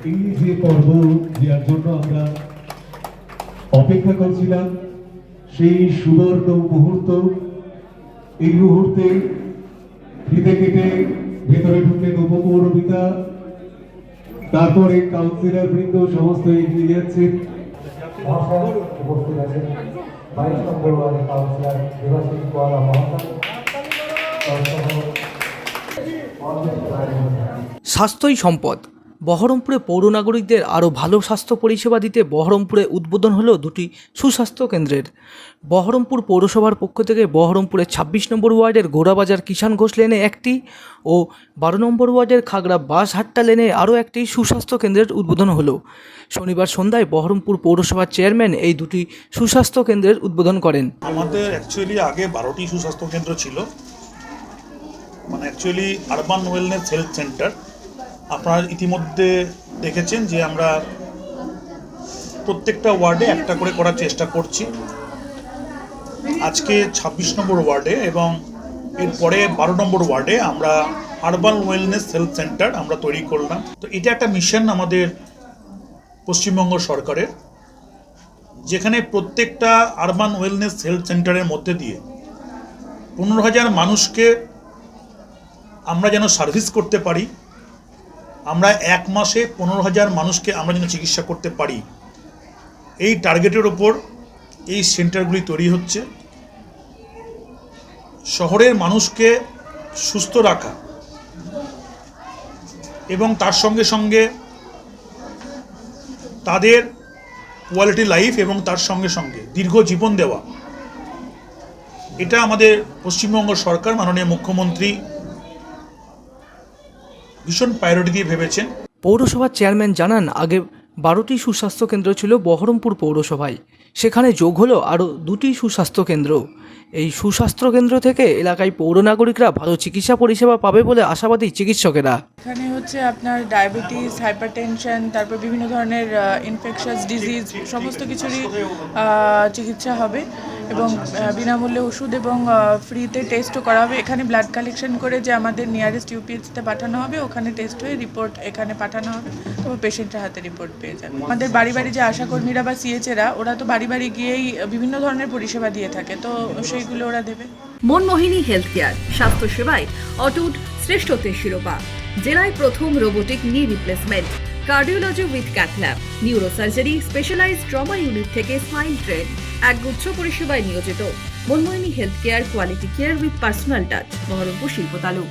এই যে পর্ব যার জন্য আমরা অপেক্ষা করছিলাম, সেই সুবর্ণ মুহূর্ত, এই মুহূর্তে ফিতে কেটে ভেতরে ঢুকলেন উপপৌরপিতা, তারপরে কাউন্সিলর বৃন্দ সমস্ত এগিয়ে যাচ্ছেন। উপস্থিত আছেন 22 নম্বর ওয়ার্ডের কাউন্সিলর দেবাশিস গোয়ালা মহাশয়। স্বাস্থ্যই সম্পদ। বহরমপুরে পৌর নাগরিকদের আরও ভালো স্বাস্থ্য পরিষেবা দিতে বহরমপুরে উদ্বোধন হলো দুটি সুস্বাস্থ্য কেন্দ্রের। বহরমপুর পৌরসভার পক্ষ থেকে বহরমপুরের 26 নম্বর ওয়ার্ডের গোড়াবাজার কিষাণ ঘোষ লেনে একটি ও 12 নম্বর ওয়ার্ডের খাগড়া বাসহাট্টা লেনে আরও একটি সুস্বাস্থ্য কেন্দ্রের উদ্বোধন হলো। শনিবার সন্ধ্যায় বহরমপুর পৌরসভার চেয়ারম্যান এই দুটি সুস্বাস্থ্য কেন্দ্রের উদ্বোধন করেন। আমাদের অ্যাকচুয়ালি আগে 12টি সুস্বাস্থ্য কেন্দ্র ছিল, মানে actually urban wellness health centre. আপনারা ইতিমধ্যে দেখেছেন যে আমরা প্রত্যেকটা ওয়ার্ডে একটা করে করার চেষ্টা করছি। আজকে 26 নম্বর ওয়ার্ডে এবং এরপরে 12 নম্বর ওয়ার্ডে আমরা আরবান ওয়েলনেস হেলথ সেন্টার আমরা তৈরি করলাম। তো এটা একটা মিশন আমাদের পশ্চিমবঙ্গ সরকারের, যেখানে প্রত্যেকটা আরবান ওয়েলনেস হেলথ সেন্টারের মধ্যে দিয়ে 15,000 মানুষকে আমরা যেন সার্ভিস করতে পারি। আমরা এক মাসে 15,000 মানুষকে আমরা যেন চিকিৎসা করতে পারি, এই টার্গেটের ওপর এই সেন্টারগুলি তৈরি হচ্ছে। শহরের মানুষকে সুস্থ রাখা এবং তার সঙ্গে সঙ্গে তাদের কোয়ালিটি লাইফ এবং তার সঙ্গে সঙ্গে দীর্ঘ জীবন দেওয়া, এটা আমাদের পশ্চিমবঙ্গ সরকার মাননীয় মুখ্যমন্ত্রী ভীষণ প্রায়োরিটি দিয়ে ভেবেছেন। পৌরসভার চেয়ারম্যান জানান, আগে 12টি সুস্বাস্থ্য কেন্দ্র ছিল বহরমপুর পৌরসভায়, সেখানে যোগ হলো আরও 2টি সুস্বাস্থ্য কেন্দ্র। এই সুস্বাস্থ্য কেন্দ্র থেকে এলাকায় পৌর নাগরিকরা ভালো চিকিৎসা পরিষেবা পাবে বলে আশাবাদী চিকিৎসকেরা। এখানে হচ্ছে আপনার ডায়াবেটিস, হাইপারটেনশন, তারপর বিভিন্ন ধরনের ইনফেকশাস ডিজিজ সমস্ত কিছুরই চিকিৎসা হবে এবং বিনামূল্যে ওষুধ এবং ফ্রিতে টেস্টও করা হবে। এখানে ব্লাড কালেকশন করে যে আমাদের নিয়ারেস্ট ইউপিএইচতে পাঠানো হবে, ওখানে টেস্ট হয়ে রিপোর্ট এখানে পাঠানো হবে, তো পেশেন্টের হাতে রিপোর্ট পেয়ে যাবে। আমাদের বাড়ি বাড়ি যে আশাকর্মীরা বা সিএচএরা, ওরা তো বাড়ি বাড়ি গিয়েই বিভিন্ন ধরনের পরিষেবা দিয়ে থাকে, তো সেইগুলো ওরা দেবে। মনমোহিনী হেলথ কেয়ার, স্বাস্থ্য সেবায় অটুট শ্রেষ্ঠত্বের শিরোপা। জেলায় প্রথম robotic knee replacement, cardiology with cath lab, neurosurgery, specialised trauma unit থেকে স্পাইন ট্রেন, একগুচ্ছ পরিষেবায় নিয়োজিত। Manmohini health care, quality care with personal touch, Baharampur শিল্প তালুক।